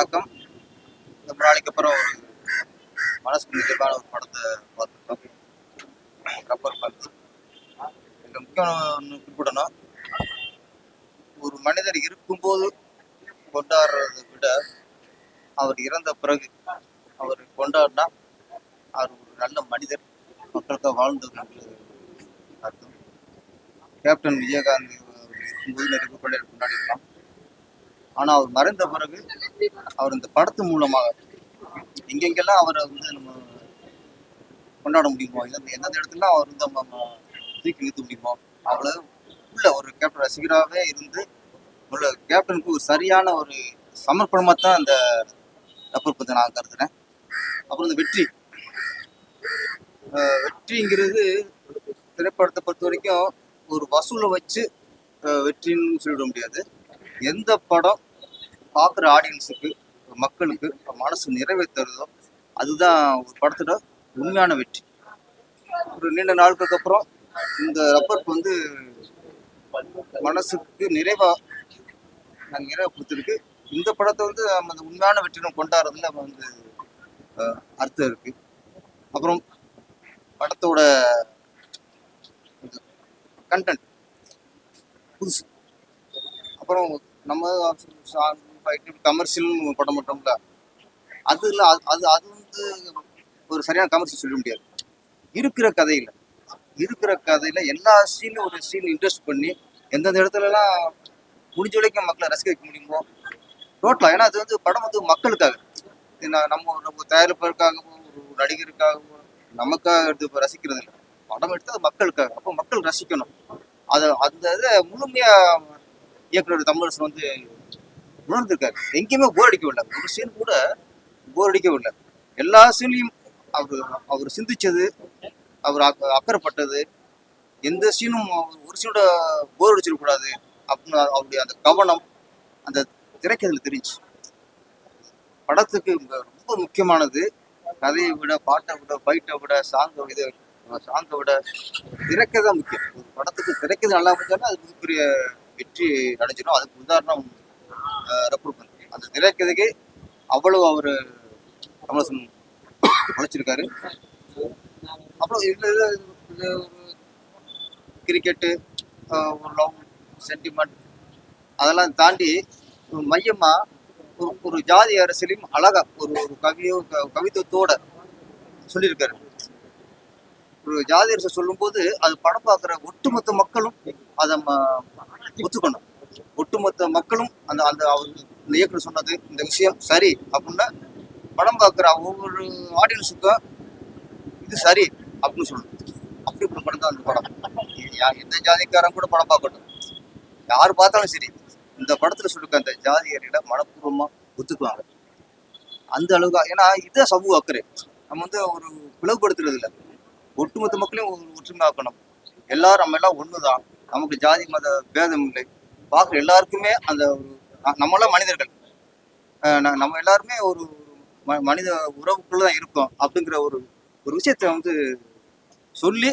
வணக்கம். ரொம்ப நாளைக்கு அப்புறம் ஒரு மனசுக்கு நிகழ்வான ஒரு படத்தை பார்த்துருக்கோம். ரப்பர் பந்து. இதில் முக்கியம் ஒன்று குறிப்பிடணும், ஒரு மனிதர் இருக்கும்போது கொண்டாடுறதை விட அவர் இறந்த பிறகு அவர் கொண்டாடினா அவர் ஒரு நல்ல மனிதர், மக்களுக்காக வாழ்ந்தது அர்த்தம். கேப்டன் விஜயகாந்த் இருக்கும்போது நிறைய கொண்டாடி கொண்டாடிருக்கலாம். ஆனால் அவர் மறைந்த பிறகு அவர் இந்த படத்து மூலமாக எங்கெங்கெல்லாம் அவரை நம்ம கொண்டாட முடியுமோ, எந்தெந்த இடத்துல அவர் நம்ம தூக்கி நிறுத்த முடியுமோ அவ்வளவு உள்ள ஒரு கேப்டன் ரசிகராகவே இருந்து உள்ள கேப்டனுக்கு ஒரு சரியான ஒரு சமர்ப்பணமாக தான் அந்த ரப்பர் பந்தை நான் கருதுனேன். அப்புறம் இந்த வெற்றிங்கிறது திரைப்படத்தை பொறுத்த வரைக்கும் ஒரு வசூலை வச்சு வெற்றின்னு சொல்லிட முடியாது. எந்த படம் பார்க்குற ஆடியன்ஸுக்கு, மக்களுக்கு மனசு நிறைவேற்றுறதோ அதுதான் ஒரு படத்தோட உண்மையான வெற்றி. ஒரு நீண்ட நாட்களுக்கு அப்புறம் இந்த ரப்பர் வந்து மனசுக்கு நிறைவாக கொடுத்துருக்கு. இந்த படத்தை நம்ம அந்த உண்மையான வெற்றியை கொண்டாடுறதுல நம்ம அர்த்தம் இருக்கு. அப்புறம் படத்தோட கண்டென்ட் புதுசு. அப்புறம் நம்ம கமர்ஷியல் படம் மட்டும்ல அது இல்லை, அது அது ஒரு சரியான கமர்ஷியல் சொல்ல முடியாது. இருக்கிற கதையில எல்லா சீனும் ஒரு சீன் இன்ட்ரெஸ்ட் பண்ணி எந்தெந்த இடத்துலலாம் முடிஞ்ச வரைக்கும் மக்களை ரசிக்க வைக்க முடியுமோ டோட்டலாக. ஏன்னா அது படம் மக்களுக்காக, நம்ம தயாரிப்பதற்காகவோ ஒரு நடிகருக்காகவோ நமக்காக எடுத்து ரசிக்கிறது இல்லை. படம் எடுத்து அது மக்களுக்காக. அப்போ மக்கள் ரசிக்கணும். அந்த இதை முழுமையா இயக்குனர் தமிழரசன் உணர்ந்திருக்காரு. எங்கேயுமே போர் அடிக்கவில்லை, ஒரு சீன் கூட போர் அடிக்கவில்லை. எல்லா சீன்லையும் அவர் சிந்திச்சது, அவர் அக்கறைப்பட்டது, எந்த சீனும் ஒரு சீனோட போர் அடிச்சிடக்கூடாது அப்படின்னு அவருடைய அந்த கவனம் அந்த திரைக்கதையில் தெரிஞ்சு. படத்துக்கு ரொம்ப முக்கியமானது கதையை விட, பாட்டை விட, ஃபைட்டை விட, சாங்கை விட திரைக்கதை முக்கியம். ஒரு படத்துக்கு திரைக்கதை நல்லா இருந்தாலும் அது மிகப்பெரிய வெற்றி அடைஞ்சிடும். அதுக்கு உதாரணம் ரப்பர் பந்து. அந்த திரைக்கதைக்கு அவ்வளவு அவர் கமலஹாசன் உழைச்சிருக்காரு. அப்புறம் இது கிரிக்கெட்டு, ஒரு லவ் சென்டிமெண்ட் அதெல்லாம் தாண்டி மையமா ஒரு ஜாதி அரசியலையும் அழகா ஒரு கவித்துவத்தோட சொல்லியிருக்காரு. ஒரு ஜாதி அரசியல் சொல்லும்போது அது படம் பார்க்குற ஒட்டுமொத்த மக்களும் அதை ஒத்துக்கணும். ஒட்டுமொத்த மக்களும் அந்த அந்த அவர் இந்த இயக்குனர் சொன்னது இந்த விஷயம் சரி அப்படின்னு படம் பார்க்குற ஒவ்வொரு ஆடியன்ஸுக்கும் இது சரி அப்படின்னு சொல்லணும். அப்படி படம் தான் அந்த படம். எந்த ஜாதிக்காரன் கூட படம் பார்க்கட்டும், யார் பார்த்தாலும் சரி, இந்த படத்துல சொல்லிருக்க அந்த ஜாதியரிட மனப்பூர்வமா ஒத்துக்குவாங்க. அந்த அளவுக்கு. ஏன்னா இதுதான் சமூக அக்கறை. நம்ம ஒரு பிளவுபடுத்துறது இல்லை, ஒட்டுமொத்த மக்களையும் ஒற்றுமையாக்கணும். நம்ம எல்லாம் ஒண்ணுதான், நமக்கு ஜாதி மத பேதம் இல்லை. பார்க்குற எல்லாருக்குமே அந்த நம்மளாம் மனிதர்கள், நம்ம எல்லாருமே ஒரு மனித உறவுக்குள்ளதான் இருக்கோம் அப்படிங்கிற ஒரு விஷயத்த சொல்லி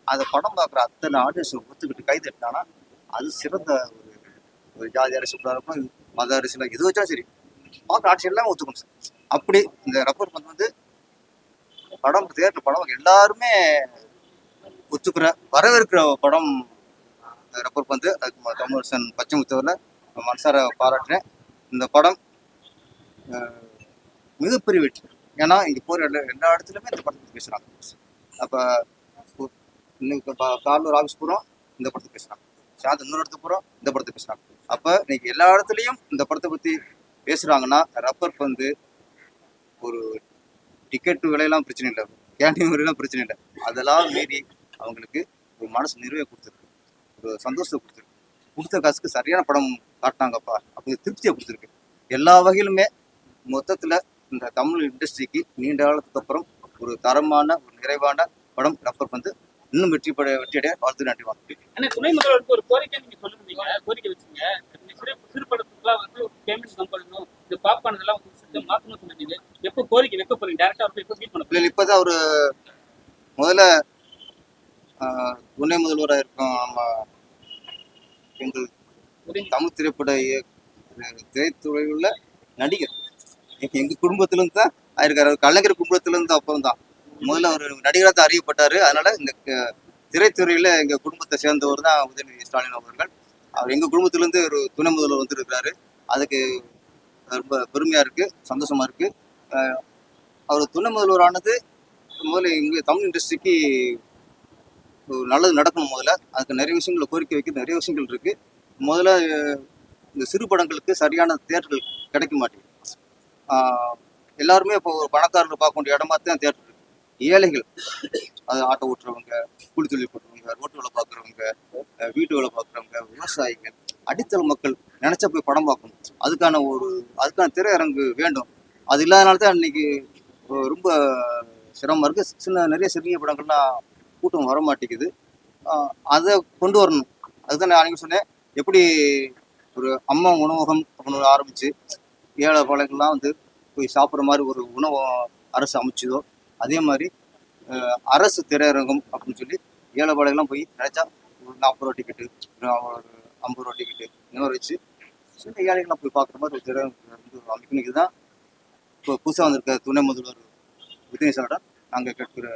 அதை படம் பார்க்குற அத்தனை ஆடியன்ஸ் ஒத்துக்கிட்டு கை தட்டினானா அது சிறந்த ஒரு ஜாதி அரசியலாக இருக்கும், மத அரசியலாக எது வச்சாலும் சரி, பார்க்குற ஆட்சி எல்லாம் ஒத்துக்கணும் சார். அப்படி இந்த ரப்பர் பந்து படம் தேர்தல் படம் எல்லாருமே ஒத்துக்கிற வரவேற்கிற படம் ரப்பர் பந்து. அதுக்கு தமிழரசன் பச்சைமுத்தவரில் மனசார பாராட்டுறேன். இந்த படம் மிகப்பெரிய வெற்றி. ஏன்னா இங்கே போகிற எல்லா இடத்துலையுமே இந்த படத்தை பற்றி பேசுகிறாங்க. அப்போ இன்னைக்கு காலைல ஒரு ஆஃபீஸ் போகிறோம், இந்த படத்தை பேசுகிறாங்க. சாயந்தரம் இன்னொரு இடத்துக்கு போகிறோம், இந்த படத்தை பேசுகிறாங்க. அப்போ இன்னைக்கு எல்லா இடத்துலையும் இந்த படத்தை பற்றி பேசுகிறாங்கன்னா ரப்பர் பந்து ஒரு டிக்கெட்டு விலையெல்லாம் பிரச்சனை இல்லை, கேண்டீன் விலையெல்லாம் பிரச்சனை இல்லை. அதெல்லாம் மீறி அவங்களுக்கு ஒரு மனசு நிறைவே கொடுத்துருக்கு, ஒரு சந்தோஷத்தை கொடுத்துருக்கு. கொடுத்த காசுக்கு சரியான படம் காட்டினாங்கப்பா அப்படி திருப்தியை கொடுத்துருக்கு. எல்லா வகையிலுமே மொத்தத்தில் இந்த தமிழ் இண்டஸ்ட்ரிக்கு நீண்ட காலத்துக்கு அப்புறம் ஒரு தரமான ஒரு நிறைவான படம் ரப்பர் பந்து. இன்னும் வெற்றியடைய வாழ்த்து, நன்றி. துணை முதல்வருக்கு ஒரு கோரிக்கை நீங்க சொல்லிருந்தீங்க, கோரிக்கை வச்சுங்க. சிறு படத்துக்குலாம் பேமெண்ட் பண்ணணும், இந்த பாப்கார்ன் இதெல்லாம் மாற்றணும்னு சொல்லிட்டீங்க. எப்போ கோரிக்கை வைக்க போறீங்க? டேரக்டா எப்போ மீட் பண்ண போறீங்க? இப்போதான் ஒரு முதல்ல துணை முதல்வராக இருக்கும் நம்ம எங்கள் தமிழ் திரைத்துறையில் உள்ள நடிகர் எங்க குடும்பத்துல இருந்து தான் ஆயிருக்காரு. அவர் கலைஞர் குடும்பத்துல இருந்து அப்புறம் தான் முதல்ல ஒரு நடிகராக தான் அறியப்பட்டாரு. அதனால இந்த திரைத்துறையில எங்க குடும்பத்தை சேர்ந்தவர் தான் உதயநிதி ஸ்டாலின் அவர்கள். அவர் எங்க குடும்பத்துல இருந்து ஒரு துணை முதல்வர் வந்திருக்கிறாரு. அதுக்கு ரொம்ப பெருமையா இருக்கு, சந்தோஷமா இருக்கு. அவர் துணை முதல்வர் ஆனது முதல்ல இங்க தமிழ் இண்டஸ்ட்ரிக்கு நல்லது நடக்கணும். முதல்ல அதுக்கு நிறைய விஷயங்களை கோரிக்கை வைக்க நிறைய விஷயங்கள் இருக்கு. முதல்ல இந்த சிறு படங்களுக்கு சரியான தேட்டர்கள் கிடைக்க மாட்டேங்குது. எல்லாருமே இப்போ ஒரு பணக்காரர்கள் பார்க்க வேண்டிய இடமா தான் தேட்டர் இருக்கு. ஏழைகள், அது ஆட்டோ ஓட்டுறவங்க, கூலி தொழில் போட்டுறவங்க, ரோட்டு வேலை பார்க்குறவங்க, வீட்டு வேலை பார்க்குறவங்க, விவசாயிகள், அடித்தள மக்கள் நினைச்சா போய் படம் பார்க்கணும். அதுக்கான திரையரங்கு வேண்டும். அது இல்லாதனால தான் இன்னைக்கு ரொம்ப சிரமமா இருக்கு. நிறைய சிறிய படங்கள்லாம் கூட்டம் வர மாட்டேங்குது. அதை கொண்டு வரணும். அதுதான் நான் அன்னைக்கு சொன்னேன், எப்படி ஒரு அம்மா உணவகம் அப்படின்னு ஆரம்பிச்சு ஏழை பாளையங்கள்லாம் வந்து போய் சாப்பிட்ற மாதிரி ஒரு உணவகம் அரசு அமைச்சதோ, அதே மாதிரி அரசு திரையரங்கம் அப்படின்னு சொல்லி ஏழை பாளையங்கள்லாம் போய் நினைச்சா ஒரு 40 ரூபா டிக்கெட்டு, ஒரு 50 ரூபா டிக்கெட்டு இந்த மாதிரி வச்சு சின்ன ஏழைகள்லாம் போய் பார்க்குற மாதிரி ஒரு திரையரங்கம் வந்து அமைக்கணும். இதுதான் இப்போ புதுசாக வந்திருக்க துணை முதல்வர் உதயநிதி ஸ்டாலின் நாங்கள் வைக்கிற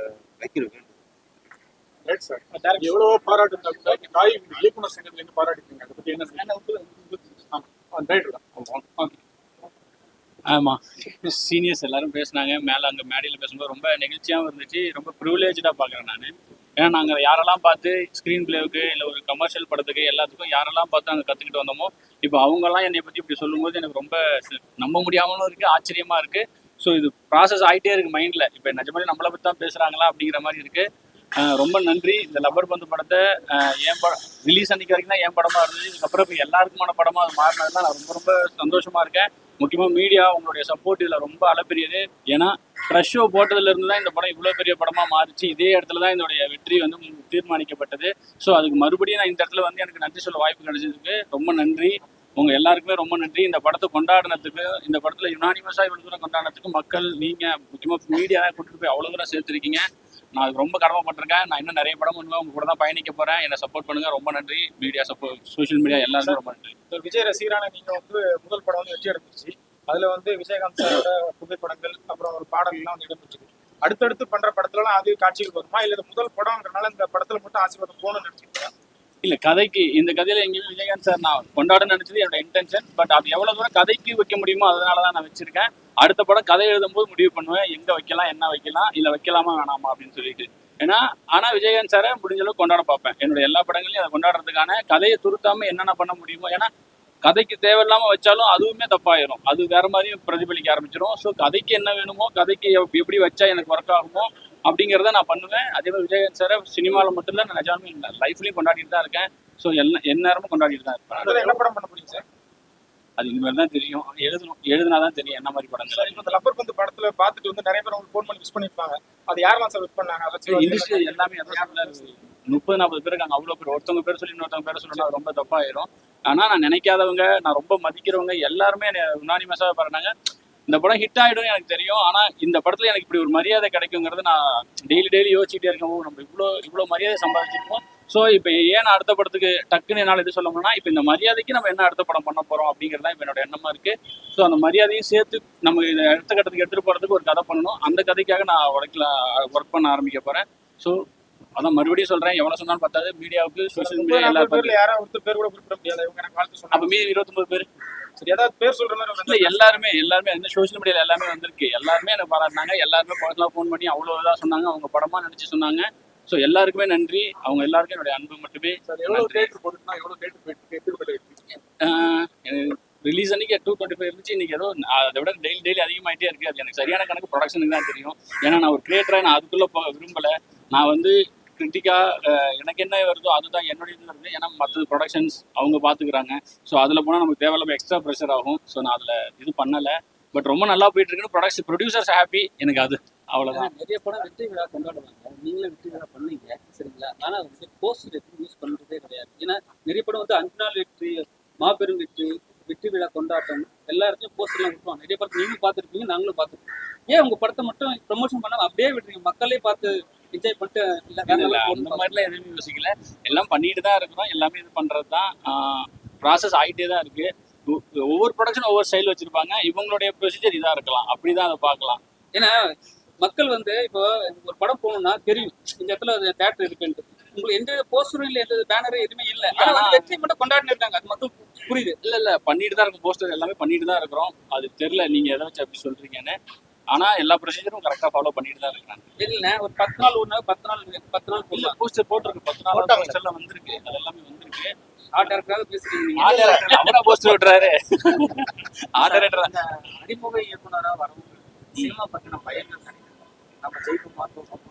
வேண்டும். Right sir. எவ்வளவோ பாராட்டு இருந்தா கூட தாய் இயக்குனர் சங்கத்துல இருந்து பாராட்டிருக்கீங்க. அதை பத்தி என்ன ரைட் தான். ஆமாம், சீனியர்ஸ் எல்லாரும் பேசுனாங்க. மேலே அங்கே மேடையில் பேசும்போது ரொம்ப நெகிழ்ச்சியாகவும் இருந்துச்சு. ரொம்ப ப்ரிவிலேஜாக பார்க்குறேன் நான். ஏன்னா நாங்கள் யாரெல்லாம் பார்த்து ஸ்க்ரீன் பிளேவுக்கு இல்லை ஒரு கமர்ஷியல் படத்துக்கு எல்லாத்துக்கும் யாரெல்லாம் பார்த்து அங்கே கற்றுக்கிட்டு வந்தோமோ, இப்போ அவங்கெல்லாம் என்னை பற்றி இப்படி சொல்லும்போது எனக்கு ரொம்ப நம்ப முடியாமலும் இருக்குது, ஆச்சரியமாக இருக்குது. ஸோ இது ப்ராசஸ் ஆகிட்டே இருக்குது மைண்டில். இப்போ நிஜமாலே நம்மளை பற்றி தான் பேசுகிறாங்களா அப்படிங்கிற மாதிரி இருக்குது. ரொம்ப நன்றி. இந்த லப்பர் பந்து படத்தை என் படம் ரிலீஸ் அன்றைக்கி வரைக்கும் தான் என் படமாக இருந்தது. இதுக்கப்புறம் இப்போ எல்லாருக்குமான படமாக அது மாறினதுலாம் நான் ரொம்ப ரொம்ப சந்தோஷமாக இருக்கேன். முக்கியமாக மீடியா உங்களுடைய சப்போர்ட் இதில் ரொம்ப அளப்பெரியது. ஏன்னா ப்ரெஷ் ஷோ போட்டதுலேருந்து தான் இந்த படம் இவ்வளோ பெரிய படமாக மாறிச்சு. இதே இடத்துல தான் இதோடைய வெற்றி வந்து தீர்மானிக்கப்பட்டது. ஸோ அதுக்கு மறுபடியும் நான் இந்த இடத்துல வந்து எனக்கு நன்றி சொல்ல வாய்ப்பு கிடைச்சதுக்கு ரொம்ப நன்றி. உங்கள் எல்லாருக்குமே ரொம்ப நன்றி. இந்த படத்தை கொண்டாடினதுக்கு, இந்த படத்தில் யுனானிமஸாக இவ்வளோ தூரம் கொண்டாடினதுக்கு மக்கள், நீங்கள் முக்கியமாக மீடியா கூட்டிகிட்டு போய் அவ்வளோ தூரம் சேர்த்துருக்கீங்க. நான் அதுக்கு ரொம்ப கடமைப்பட்டிருக்கேன். நான் இன்னும் நிறைய படம் பண்ணுவேன், உங்க கூட தான் பயணிக்க போகிறேன். என்னை சப்போர்ட் பண்ணுங்கள். ரொம்ப நன்றி. மீடியா சப்போர்ட், சோஷியல் மீடியா எல்லாருமே ரொம்ப நன்றி. விஜய் ரசிகரான நீங்கள் வந்து முதல் படம் வந்து வெற்றி அடைஞ்சிருச்சு. அதில் வந்து விஜயகாந்த் சாரோட புகைப்படங்கள் அப்புறம் ஒரு பாடல்கள்லாம் வந்து இடம்பெற்றது. அடுத்தடுத்து பண்ணுற படத்துலலாம் அது காட்சிகள் வருமா, இல்லை முதல் படம்ங்கிறனால இந்த படத்தில் மட்டும் ஆசீர்வாதம் போகணும்னு நினச்சிருக்கேன்? இல்லை, கதைக்கு இந்த கதையில் எங்கேயுமே விஜயகாந்த் சார் நான் கொண்டாடணும்னு நினச்சது என்னோட இன்டென்ஷன். பட் அது எவ்வளோ தூரம் கதைக்கு வைக்க முடியுமோ அதனால தான் நான் வச்சிருக்கேன். அடுத்த படம் கதை எழுதும்போது முடிவு பண்ணுவேன், எங்கே வைக்கலாம், என்ன வைக்கலாம், இல்லை வைக்கலாமா வேணாமா அப்படின்னு சொல்லிட்டு. ஏன்னா ஆனால் விஜயகாந்த் சாரை முடிஞ்ச அளவுக்கு கொண்டாட பார்ப்பேன். என்னோட எல்லா படங்களையும் அதை கொண்டாடுறதுக்கான கதையை துருத்தாமல் என்னென்ன பண்ண முடியுமோ. ஏன்னா கதைக்கு தேவையில்லாமல் வச்சாலும் அதுவுமே தப்பாயிரும், அது வேற மாதிரியும் பிரதிபலிக்க ஆரம்பிச்சிடும். ஸோ கதைக்கு என்ன வேணுமோ, கதைக்கு எப்படி வச்சா எனக்கு ஒர்க் ஆகுமோ அப்படிங்கிறத நான் பண்ணுவேன். அதே மாதிரி விஜயகாந்த் சாரை சினிமாவில் மட்டும் இல்லை, நான் நிஜாமே லைஃப்லையும் கொண்டாடிட்டு தான் இருக்கேன். ஸோ எந்நேரமும் கொண்டாடிட்டு தான் இருப்பேன். என்ன படம் பண்ண முடியும் சார்? அது இனிமேல் தான் தெரியும். எழுதுனாதான் தெரியும் என்ன மாதிரி படங்கள். இப்போ இந்த லப்பர் பந்து படத்துல பார்த்துட்டு வந்து நிறைய பேர் உங்களுக்கு ஃபோன் பண்ணி விஷ் பண்ணிருப்பாங்க. அது யாரெல்லாம் சார் விஷ் பண்ணாங்க? இண்டஸ்ட்ரி எல்லாமே 30-40 பேர் இருக்காங்க. அவ்வளோ பேர் ஒருத்தவங்க பேர் சொல்லி இன்னொருத்தவங்க பேர் சொல்லணும், அது ரொம்ப தப்பாயிரும். ஆனால் நான் நினைக்காதவங்க, நான் ரொம்ப மதிக்கிறவங்க எல்லாருமே யுனானிமஸாக பாருனாங்க. இந்த படம் ஹிட் ஆகிடும் எனக்கு தெரியும். ஆனால் இந்த படத்தில் எனக்கு இப்படி ஒரு மரியாதை கிடைக்குங்கிறது நான் டெய்லி யோசிச்சுட்டே இருக்கேன். நம்ம இவ்வளோ மரியாதை சம்பாதிச்சிருக்கோம். ஸோ இப்போ ஏன் நான் அடுத்த படத்துக்கு டக்குன்னு என்னால் இது சொல்லணும்னா, இப்போ இந்த மரியாதைக்கு நம்ம என்ன அடுத்த படம் பண்ண போகிறோம் அப்படிங்கிறது தான் இப்போ என்னோட எண்ணமாக இருக்குது. ஸோ அந்த மரியாதையும் சேர்த்து நம்ம இதை அடுத்த கட்டத்துக்கு எடுத்துகிட்டு போகிறதுக்கு ஒரு கதை பண்ணணும். அந்த கதைக்காக நான் ஒர்க் பண்ண ஆரம்பிக்க போகிறேன். ஸோ அதான் மறுபடியும் சொல்கிறேன், எவ்வளோ சொன்னாலும் பத்தாது. மீடியாவுக்கு, சோஷியல் மீடியா எல்லா பேரில் யாராவது ஒருத்தர் பேர் கூட குறிப்பிட முடியாது. இவங்க எனக்கு வாழ்த்து சொன்னாங்க. அப்போ மீதி 29 பேர் சரி, ஏதாவது பேர் சொல்கிற மாதிரி இல்லை, எல்லாருமே இந்த சோஷியல் மீடியாவில் எல்லாமே வந்திருக்கு. எல்லாருமே எனக்கு பாராட்டினாங்க. எல்லாருமே படத்தில் ஃபோன் பண்ணி அவ்வளோ இதாக சொன்னாங்க, அவங்க படமாக நினச்சி சொன்னாங்க. ஸோ எல்லாருக்குமே நன்றி. அவங்க எல்லாருக்கும் என்னுடைய அன்பு மட்டுமே. எவ்வளோ தேட்டர் போட்டுனா எவ்வளோ தேட்டர் போயிட்டு ரிலீஸ் அன்னைக்கு 225 இருந்துச்சு. இன்னைக்கு ஏதோ அதை விட டெய்லி அதிகமாகிட்டே இருக்குது. அது எனக்கு சரியான கணக்கு ப்ரொடக்ஷனுக்கு தான் தெரியும். ஏன்னா நான் ஒரு கிரியேட்டராக நான் அதுக்குள்ளே விரும்பலை. நான் வந்து கிரிட்டிக்காக எனக்கு என்ன வருதோ அதுதான் என்னுடைய இது வருது. ஏன்னா மற்ற ப்ரொடக்ஷன்ஸ் அவங்க பார்த்துக்கிறாங்க. ஸோ அதில் போனால் நமக்கு தேவையில்லாமல் எக்ஸ்ட்ரா ப்ரெஷர் ஆகும். ஸோ நான் அதில் இது பண்ணலை. பட் ரொம்ப நல்லா போயிட்டு இருக்குன்னு ப்ரொடியூசர்ஸ் ஹாப்பி. எனக்கு அது அவ்வளோதான். நிறைய படம் வெற்றி விழா கொண்டாடுவாங்க, நீங்களும் வெற்றி விழா பண்ணீங்க சரிங்களா. ஆனால் வந்து போஸ்டர் எப்படி யூஸ் பண்ணுறதே கிடையாது. ஏன்னா நிறைய படம் வந்து 5 நாள் வெற்றி, மாபெரும் வெற்றி விழா கொண்டாட்டம் எல்லா இடத்துலையும் போஸ்டர்லாம் விட்டுருவாங்க. நிறைய படத்தை நீங்களும் பார்த்துருப்பீங்க, நாங்களும் பார்த்துருக்கோம். ஏன் உங்கள் படத்தை மட்டும் ப்ரொமோஷன் பண்ணாமல் அப்படியே விட்டுறீங்க? மக்களே பார்த்து என்ஜாய் பண்ணிட்டு இல்லை, அந்த மாதிரிலாம் எதுவுமே யோசிக்கல. எல்லாம் பண்ணிட்டு தான் இருக்கிறோம். எல்லாமே இது பண்ணுறது தான். ப்ராசஸ் ஆகிட்டே தான் இருக்குது. ஒவ்வொரு ப்ரொடக்ஷன் ஒவ்வொரு ஸ்டைல் வச்சிருப்பாங்க. இவங்களுடைய ப்ரொசீஜர் இதா இருக்கலாம், அப்படிதான் அதை பார்க்கலாம். ஏன்னா மக்கள் வந்து இப்போ ஒரு படம் போகணும்னா தெரியும் இந்த இடத்துல தேட்டர் இருக்குன்ட்டு. உங்களுக்கு எந்த போஸ்டரும் இல்லை, எந்த பேனரும் எதுவுமே இல்லை. ஆனா வந்து வெற்றி மட்டும் கொண்டாடினு இருக்காங்க. அது மக்கள் புரியுது. இல்ல பண்ணிட்டு தான் இருக்கும். போஸ்டர் எல்லாமே பண்ணிட்டு தான் இருக்கிறோம். அது தெரியல நீங்க எதை வச்சு அப்படி சொல்றீங்கன்னு. ஆனா எல்லா ப்ரொசீஜரும் கரெக்டா ஃபாலோ பண்ணிட்டு தான் இருக்காங்க. இல்லைண்ணே ஒரு 10 நாள் ஒன்று 10 நாள் இல்ல போடலாம். போஸ்டர் போட்டிருக்கு, 10 நாள் போட்டாங்க. போஸ்டர்லாம் வந்திருக்கு, அது எல்லாமே வந்திருக்கு. ஆர்ட் டைரக்டராக பேசுறீங்க. ஆர்ட் டைரக்டர் அவரா போஸ்டர் விட்டுறாரு. ஆர்ட் டைரக்டர் அந்த அறிமுக இயக்குனராக வரவும் சினிமா பத்தின பயங்கள் நம்ம ஜெயிக்கும் பார்த்தோம்.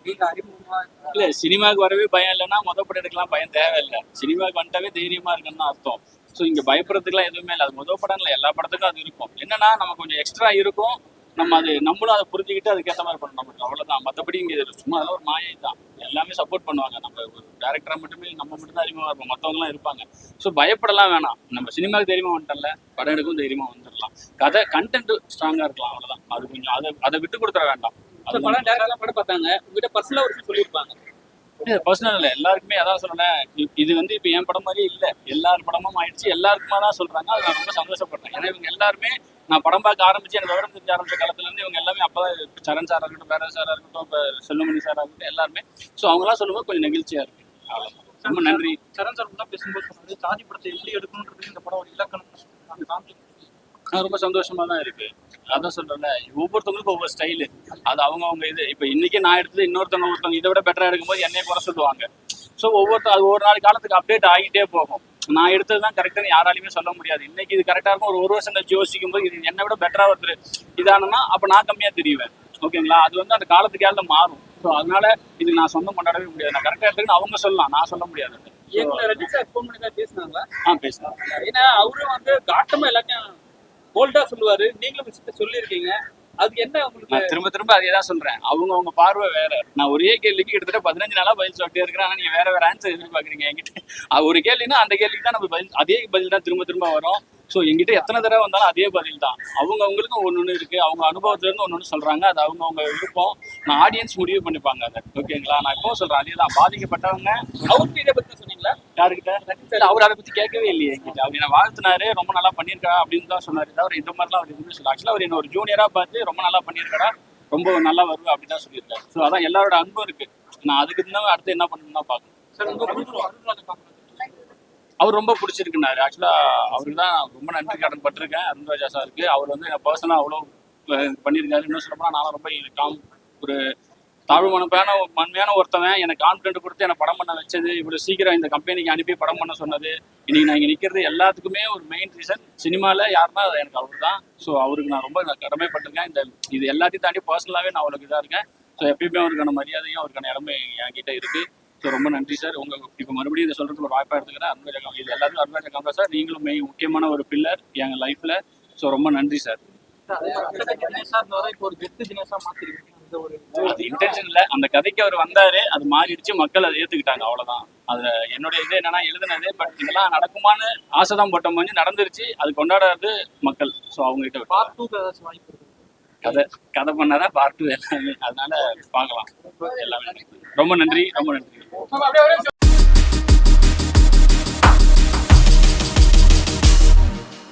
நீங்க அறிமுகமா இல்ல சினிமாவுக்கு வரவே பயம் இல்லைன்னா படம் எடுக்கலாம், பயம் தேவையில்லை. சினிமாவுக்கு வந்துட்டாவே தைரியமா இருக்குன்னு அர்த்தம். ஸோ இங்க பயப்படுறதுக்குலாம் எதுவுமே இல்லை. அது படம் இல்லை, எல்லா படத்துக்கும் அது இருக்கும். என்னன்னா நம்ம கொஞ்சம் எக்ஸ்ட்ரா இருக்கும், நம்ம அது நம்மளும் அதை புரிஞ்சுக்கிட்டு அதுக்கேற்ற மாதிரி பண்ணணும். நமக்கு அவ்வளவுதான். மற்றபடி இங்க சும்மா அதெல்லாம் ஒரு மாயை தான். எல்லாமே சப்போர்ட் பண்ணுவாங்க. நம்ம ஒரு டேரக்டரா மட்டுமே நம்ம மட்டும் தான் அறிமுகமா இருப்போம், மற்றவங்கலாம் இருப்பாங்க. ஸோ பயப்படலாம் வேணாம். நம்ம சினிமாவுக்கு தைரியமா வந்துட்டோம்ல, படம் எடுக்கும் தைரியமா வந்துடலாம். கதை கண்டென்ட் ஸ்ட்ராங்கா இருக்கலாம், அவ்வளவுதான். அது கொஞ்சம் அதை விட்டு கொடுத்துட வேண்டாம். அந்த படம் டேரக்டா படம் பார்த்தாங்க, உங்ககிட்ட பர்சனலா ஒரு விஷயம் சொல்லியிருப்பாங்க. பர்சனல் இல்லை, எல்லாருக்குமே அதான் சொல்றேன். இது வந்து இப்போ என் படம் மாதிரியே இல்லை, எல்லார் படமும் ஆயிடுச்சு, எல்லாருக்குமா தான் சொல்றாங்க. அது நான் ரொம்ப சந்தோஷப்படுறேன். ஏன்னா இவங்க எல்லாருமே நான் படம் பார்க்க ஆரம்பிச்சு எனக்கு விவரம் தெரிஞ்ச ஆரம்பிச்ச காலத்துல இருந்து இவங்க எல்லாமே அப்பதான் சரண் சாரா இருக்கட்டும், பேரா சாரா இருக்கட்டும், இப்போ செல்லுமணி சாரா இருக்கட்டும், எல்லாருமே. ஸோ அவங்களாம் சொல்லும்போது கொஞ்சம் நெகிழ்ச்சியா இருக்கு. அவ்வளவுதான். ரொம்ப நன்றி. சரண் சார் தான் பேசும்போது சொன்னாரு ஜாதி படத்தை எப்படி எடுக்கணும்ன்றது இந்த படம் ஒரு இலக்கணம் சொன்னாங்க. ரொம்ப சந்தோஷமா தான் இருக்கு. அதான் சொல்றேன்ல, ஒவ்வொருத்தவங்களுக்கும் ஒவ்வொரு ஸ்டைலு. அது அவங்க இது. இப்போ இன்னைக்கு நான் எடுத்தது ஒருத்தவங்க இதை விட பெட்டரா எடுக்கும்போது என்னைய குறை சொல்லுவாங்க. ஸோ அது ஒரு நாள் காலத்துக்கு அப்டேட் ஆகிட்டே போகும். நான் எடுத்தது தான் கரெக்டாக யாராலையுமே சொல்ல முடியாது. இன்னைக்கு இது கரெக்டாக இருக்கும், ஒரு வருஷம் கழிச்சு யோசிக்கும் போது இது என்னை விட பெட்டரா ஒருத்தர் இதானனா அப்போ நான் கம்மியா தெரியுவேன். ஓகேங்களா? அது வந்து அந்த காலத்துக்கு ஏழ மாறும். ஸோ அதனால இது நான் சொந்தம் கொண்டாடவே முடியாது. நான் கரெக்டாக எடுத்துக்கின்னு அவங்க சொல்லலாம், நான் சொல்ல முடியாது. இயக்குனர் ரஜினி சார் ஃபோன் பண்ணி தான் பேசினாங்களா? பேசலாம். ஏன்னா அவரும் வந்து காட்டமா எல்லாத்தையும் போல்டா சொல்லுவாரு, நீங்களும் விஷயத்த சொல்லியிருக்கீங்க. அதுக்கு என்ன உங்களுக்கு? நான் திரும்ப அதே தான் சொல்றேன். அவங்க பார்வை வேற. நான் ஒரே கேள்விக்கு கிட்டத்தட்ட 15 நாளா பதில் சொல்லிட்டே இருக்கிறேன். ஆனா நீங்க வேற ஆன்சர் எதிர்பார்க்குறீங்க என்கிட்ட. ஒரு கேள்வினா அந்த கேள்விக்கு தான் நம்ம பதில், அதே பதில் தான் திரும்ப வரும். ஸோ எங்கிட்ட எத்தனை தடவை வந்தாலும் அதே பதில் தான். அவங்களுக்கும் ஒன்று இருக்கு, அவங்க அனுபவத்துல இருந்து ஒன்று சொல்றாங்க. அது அவங்க விருப்பம். நான் ஆடியன்ஸ் முடிவு பண்ணிப்பாங்க அதை. ஓகேங்களா? நான் இப்போ சொல்றேன், அதே தான். பாதிக்கப்பட்டவங்க அவருக்கு இதை பத்தி சொன்னீங்களா? யாருக்கிட்ட? அவர் அதை பத்தி கேட்கவே இல்லையே என்கிட்ட. அவர் என்ன வாழ்த்தினாரு, ரொம்ப நல்லா பண்ணியிருக்கா அப்படின்னு தான் சொன்னாரு. தவிர இந்த மாதிரிலாம் அவர் எதுவுமே சொல்ல. ஆக்சுவலாக அவர் என்ன ஒரு ஜூனியரா பார்த்து ரொம்ப நல்லா பண்ணியிருக்கா, ரொம்ப நல்லா வருவேன் அப்படின்னு தான் சொல்லியிருக்காரு. ஸோ அதான் எல்லாரோட அன்பும் இருக்கு. நான் அதுக்கு இருந்தாலும் அடுத்து என்ன பண்ணணும்னு தான் பார்க்கணும். அவர் ரொம்ப பிடிச்சிருக்குனாரு. ஆக்சுவலா அவருக்கு தான் ரொம்ப நன்றி கடன் பட்டிருக்கேன், அருண்ராஜா சாருக்கு. அவர் வந்து என்ன பர்சனலா அவ்வளோ பண்ணியிருக்காரு. இன்னும் சொல்லப்போனா நானும் ரொம்ப ஒரு தாழ்வு மண்மையான ஒருத்தவன். எனக்கு கான்ஃபிடென்ட் கொடுத்து என்னை படம் பண்ண வச்சது, இவ்வளோ சீக்கிரம் இந்த கம்பெனிக்கு அனுப்பி படம் பண்ண சொன்னது, இன்னைக்கு நான் இங்கே நிற்கிறது எல்லாத்துக்குமே ஒரு மெயின் ரீசன் சினிமாவில் யாருன்னா அது எனக்கு அவர் தான். ஸோ அவருக்கு நான் ரொம்ப கடமைப்பட்டிருக்கேன். இது எல்லாத்தையும் தாண்டி பர்சனலாகவே நான் அவ்வளோக்கு இதாக இருக்கேன். ஸோ எப்பயுமே அவருக்கான மரியாதையும் அவருக்கான இடமே என்கிட்ட இருக்கு. ஸோ ரொம்ப நன்றி சார். இப்போ மறுபடியும் இதை சொல்றதுக்கு ஒரு வாய்ப்பாக எடுத்துக்கிறேன். அருண்ராஜா இது எல்லாத்துக்கும் அருண்ராஜா காந்தா சார், நீங்களும் முக்கியமான ஒரு பில்லர் எங்கள் லைஃப்ல. ஸோ ரொம்ப நன்றி சார். அது இன்டென்ஷன் இல்லை, அந்த கதைக்கு அவர் வந்தாரு, அது மாறிடுச்சு, மக்கள் அதை ஏத்துக்கிட்டாங்க, அவ்வளவுதான். அதுல என்னுடைய இது என்னன்னா எழுதுனது, பட் இதெல்லாம் நடக்குமான்னு ஆசைதான் போட்ட மாதிரி நடந்துருச்சு. அது கொண்டாடாது மக்கள். ஸோ அவங்க கிட்ட கதை பண்ணாதான் பார்ட் 2 எல்லாமே. அதனால பார்க்கலாம் எல்லாமே. ரொம்ப நன்றி.